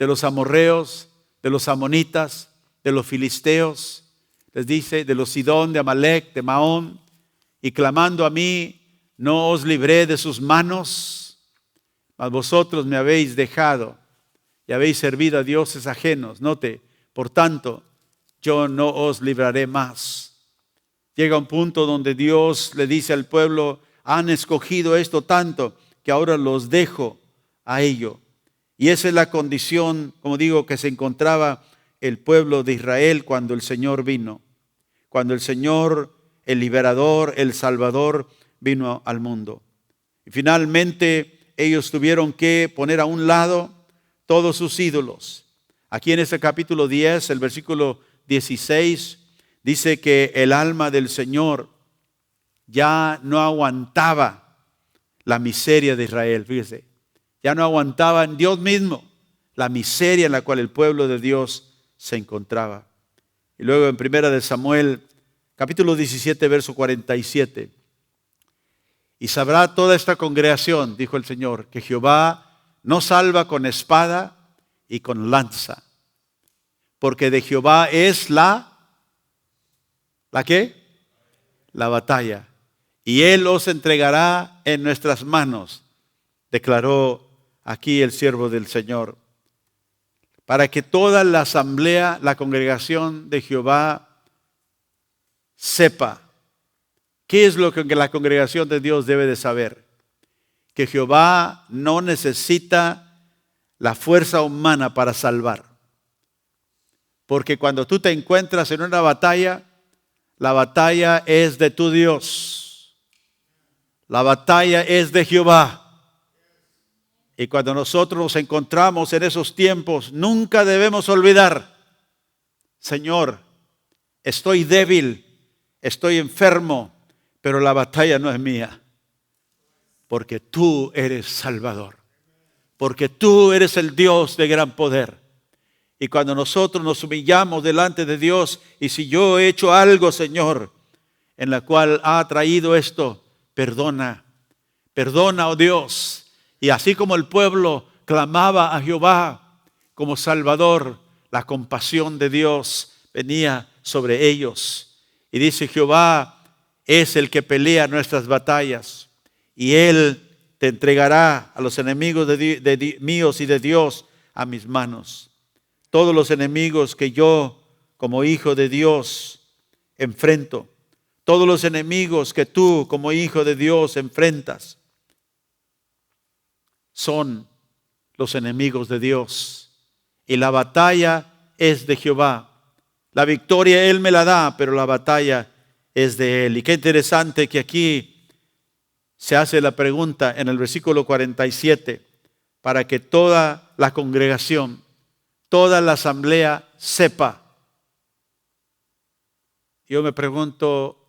de los amorreos, de los amonitas, de los filisteos, les dice, de los Sidón, de Amalec, de Maón, y clamando a mí, no os libré de sus manos, mas vosotros me habéis dejado y habéis servido a dioses ajenos. Note, por tanto, yo no os libraré más. Llega un punto donde Dios le dice al pueblo, han escogido esto tanto que ahora los dejo a ello. Y esa es la condición, como digo, que se encontraba el pueblo de Israel cuando el Señor vino. Cuando el Señor, el liberador, el salvador, vino al mundo. Y finalmente ellos tuvieron que poner a un lado todos sus ídolos. Aquí en este capítulo 10, el versículo 16, dice que el alma del Señor ya no aguantaba la miseria de Israel. Fíjese, ya no aguantaba en Dios mismo la miseria en la cual el pueblo de Dios se encontraba. Y luego en 1 de Samuel, capítulo 17, verso 47. Y sabrá toda esta congregación, dijo el Señor, que Jehová no salva con espada y con lanza, porque de Jehová es ¿la qué? La batalla. Y Él os entregará en nuestras manos, declaró aquí el siervo del Señor, para que toda la asamblea, la congregación de Jehová, sepa. ¿Qué es lo que la congregación de Dios debe de saber? Que Jehová no necesita la fuerza humana para salvar. Porque cuando tú te encuentras en una batalla, la batalla es de tu Dios. La batalla es de Jehová. Y cuando nosotros nos encontramos en esos tiempos, nunca debemos olvidar, Señor, estoy débil, estoy enfermo, pero la batalla no es mía, porque tú eres Salvador, porque tú eres el Dios de gran poder. Y cuando nosotros nos humillamos delante de Dios, y si yo he hecho algo, Señor, en la cual ha traído esto, perdona, oh Dios. Y así como el pueblo clamaba a Jehová como Salvador, la compasión de Dios venía sobre ellos. Y dice, Jehová es el que pelea nuestras batallas, y Él te entregará a los enemigos míos y de Dios a mis manos. Todos los enemigos que yo, como hijo de Dios, enfrento, todos los enemigos que tú, como hijo de Dios, enfrentas, son los enemigos de Dios. Y la batalla es de Jehová. La victoria Él me la da, pero la batalla es de Él. Y qué interesante que aquí se hace la pregunta en el versículo 47, para que toda la congregación, toda la asamblea sepa. Yo me pregunto,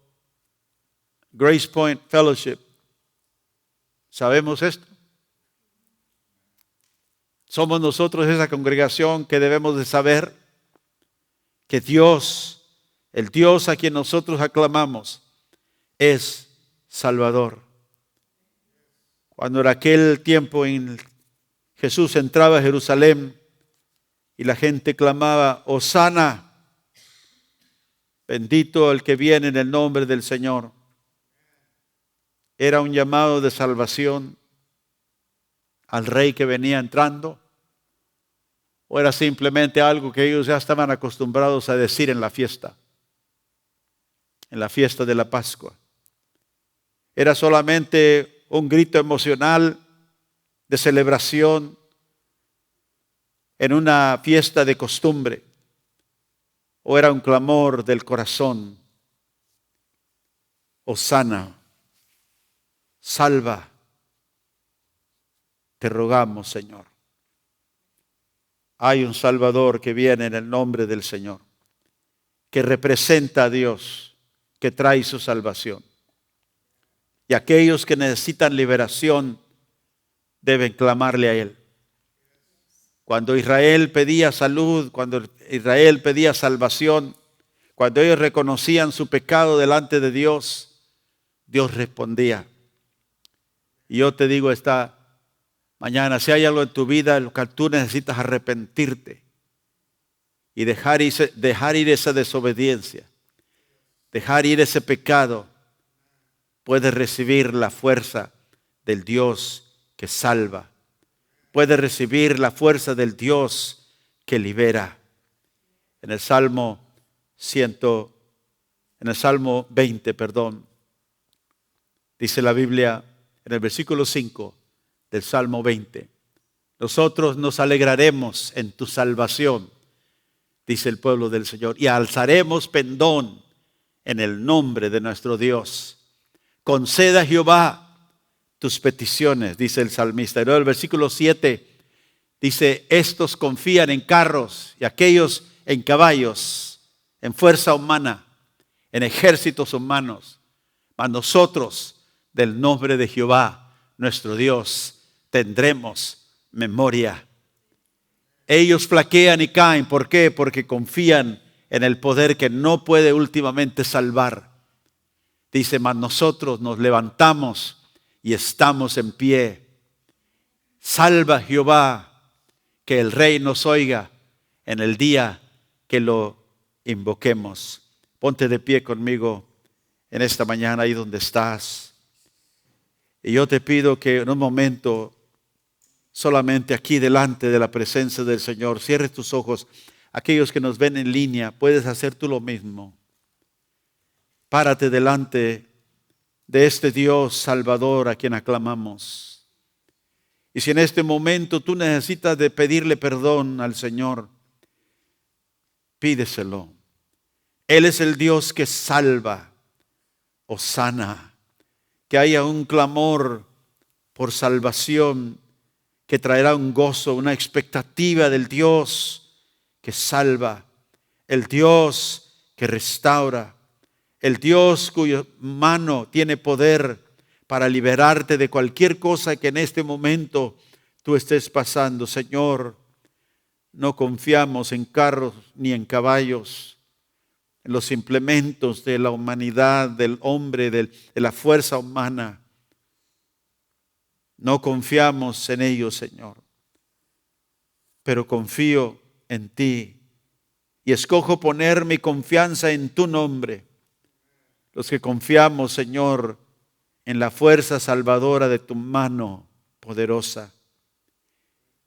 Grace Point Fellowship, ¿sabemos esto? Somos nosotros esa congregación que debemos de saber que Dios, el Dios a quien nosotros aclamamos, es Salvador. Cuando en aquel tiempo Jesús entraba a Jerusalén y la gente clamaba, Hosana, bendito el que viene en el nombre del Señor. Era un llamado de salvación al rey que venía entrando, o era simplemente algo que ellos ya estaban acostumbrados a decir en la fiesta de la Pascua. Era solamente un grito emocional de celebración en una fiesta de costumbre, o era un clamor del corazón. Hosana, salva, te rogamos, Señor. Hay un Salvador que viene en el nombre del Señor, que representa a Dios, que trae su salvación. Y aquellos que necesitan liberación deben clamarle a Él. Cuando Israel pedía salud, cuando Israel pedía salvación, cuando ellos reconocían su pecado delante de Dios, Dios respondía. Y yo te digo esta mañana, si hay algo en tu vida en lo que tú necesitas arrepentirte y dejar ir esa desobediencia, dejar ir ese pecado, puedes recibir la fuerza del Dios que salva. Puedes recibir la fuerza del Dios que libera. En el Salmo 20, dice la Biblia en el versículo 5 del Salmo 20. Nosotros nos alegraremos en tu salvación, dice el pueblo del Señor, y alzaremos pendón en el nombre de nuestro Dios. Conceda Jehová tus peticiones, dice el salmista. Y luego el versículo 7 dice, estos confían en carros y aquellos en caballos, en fuerza humana, en ejércitos humanos. Mas nosotros, del nombre de Jehová, nuestro Dios, tendremos memoria. Ellos flaquean y caen. ¿Por qué? Porque confían en el poder que no puede últimamente salvar. Dice, mas nosotros nos levantamos y estamos en pie. Salva Jehová, que el Rey nos oiga en el día que lo invoquemos. Ponte de pie conmigo en esta mañana ahí donde estás. Y yo te pido que en un momento, solamente aquí delante de la presencia del Señor, cierres tus ojos. Aquellos que nos ven en línea, puedes hacer tú lo mismo. Párate delante de este Dios Salvador a quien aclamamos. Y si en este momento tú necesitas de pedirle perdón al Señor, pídeselo. Él es el Dios que salva o sana. Que haya un clamor por salvación que traerá un gozo, una expectativa del Dios que salva, el Dios que restaura, el Dios cuya mano tiene poder para liberarte de cualquier cosa que en este momento tú estés pasando. Señor, no confiamos en carros ni en caballos, en los implementos de la humanidad, del hombre, de la fuerza humana. No confiamos en ellos, Señor, pero confío en ti y escojo poner mi confianza en tu nombre. Los que confiamos, Señor, en la fuerza salvadora de tu mano poderosa.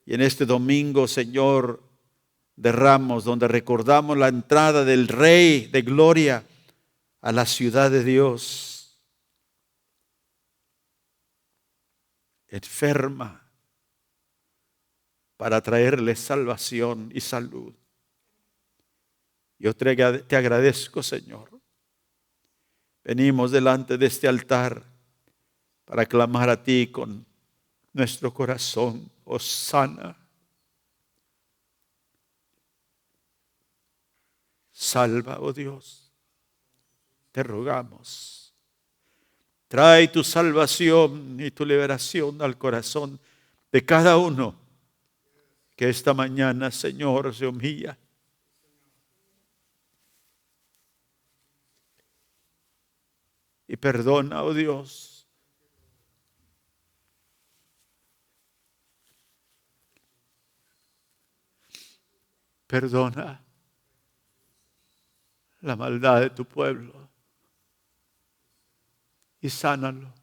Y en este domingo, Señor, de Ramos, donde recordamos la entrada del Rey de Gloria a la ciudad de Dios, enferma para traerle salvación y salud. Yo te agradezco, Señor. Venimos delante de este altar para clamar a ti con nuestro corazón. Hosana. Salva, oh Dios. Te rogamos. Trae tu salvación y tu liberación al corazón de cada uno que esta mañana, Señor, se humilla. Y perdona, oh Dios. Perdona la maldad de tu pueblo. Y sánalo.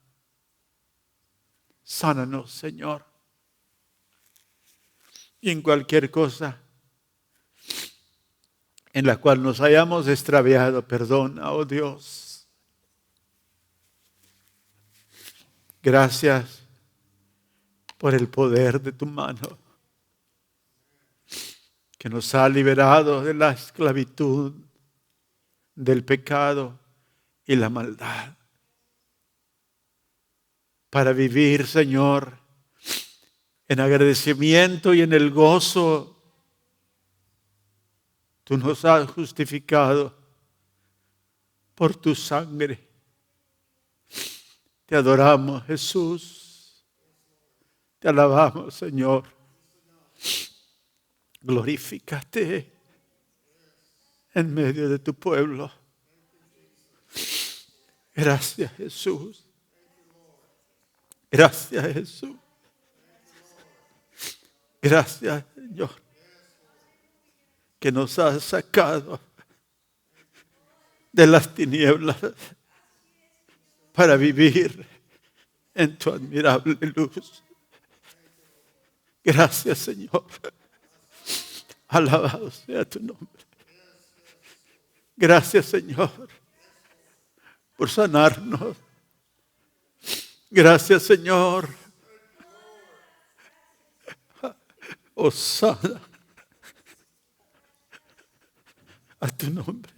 Sánanos, Señor. Y en cualquier cosa en la cual nos hayamos extraviado, perdona, oh Dios. Gracias por el poder de tu mano que nos ha liberado de la esclavitud, del pecado y la maldad. Para vivir, Señor, en agradecimiento y en el gozo. Tú nos has justificado por tu sangre. Te adoramos, Jesús. Te alabamos, Señor. Glorifícate en medio de tu pueblo. Gracias, Jesús. Gracias, Jesús. Gracias, Señor, que nos has sacado de las tinieblas para vivir en tu admirable luz. Gracias, Señor. Alabado sea tu nombre. Gracias, Señor, por sanarnos. Gracias, Señor. Hosana a tu nombre.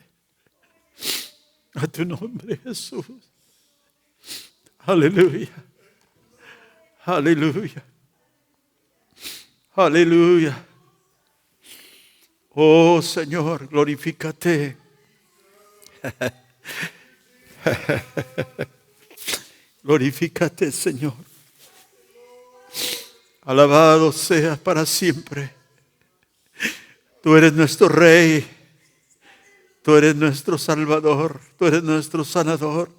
A tu nombre, Jesús. Aleluya. Aleluya. Aleluya. Oh Señor, glorifícate. Glorifícate, Señor. Alabado seas para siempre. Tú eres nuestro Rey. Tú eres nuestro Salvador. Tú eres nuestro sanador.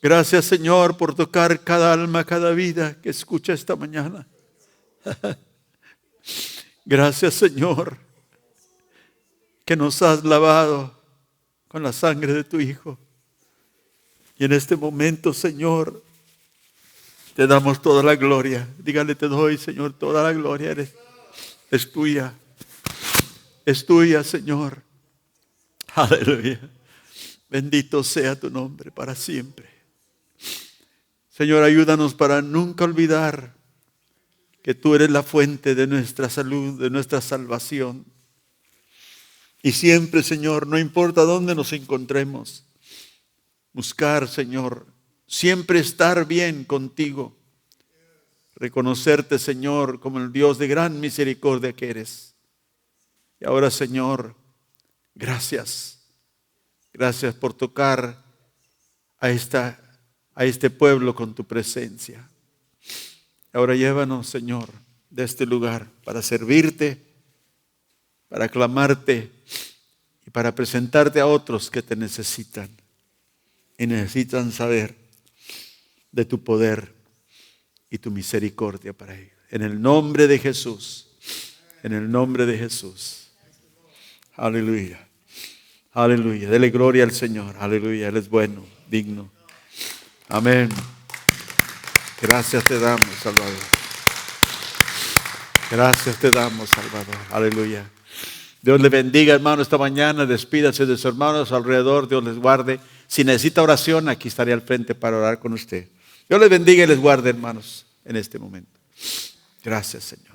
Gracias, Señor, por tocar cada alma, cada vida que escucha esta mañana. Gracias, Señor, que nos has lavado con la sangre de tu Hijo. Y en este momento, Señor, te damos toda la gloria. Dígale, te doy, Señor, toda la gloria. Es tuya. Es tuya, Señor. Aleluya. Bendito sea tu nombre para siempre. Señor, ayúdanos para nunca olvidar que tú eres la fuente de nuestra salud, de nuestra salvación. Y siempre, Señor, no importa dónde nos encontremos, buscar, Señor, siempre estar bien contigo. Reconocerte, Señor, como el Dios de gran misericordia que eres. Y ahora, Señor, gracias. Gracias por tocar a este pueblo con tu presencia. Ahora llévanos, Señor, de este lugar para servirte, para clamarte y para presentarte a otros que te necesitan y necesitan saber de tu poder y tu misericordia para ellos. En el nombre de Jesús, en el nombre de Jesús. Aleluya, aleluya. Dele gloria al Señor, aleluya. Él es bueno, digno. Amén. Gracias te damos, Salvador. Gracias te damos, Salvador. Aleluya. Dios le bendiga, hermano, esta mañana. Despídase de sus hermanos alrededor. Dios les guarde. Si necesita oración, aquí estaré al frente para orar con usted. Dios les bendiga y les guarde, hermanos, en este momento. Gracias, Señor.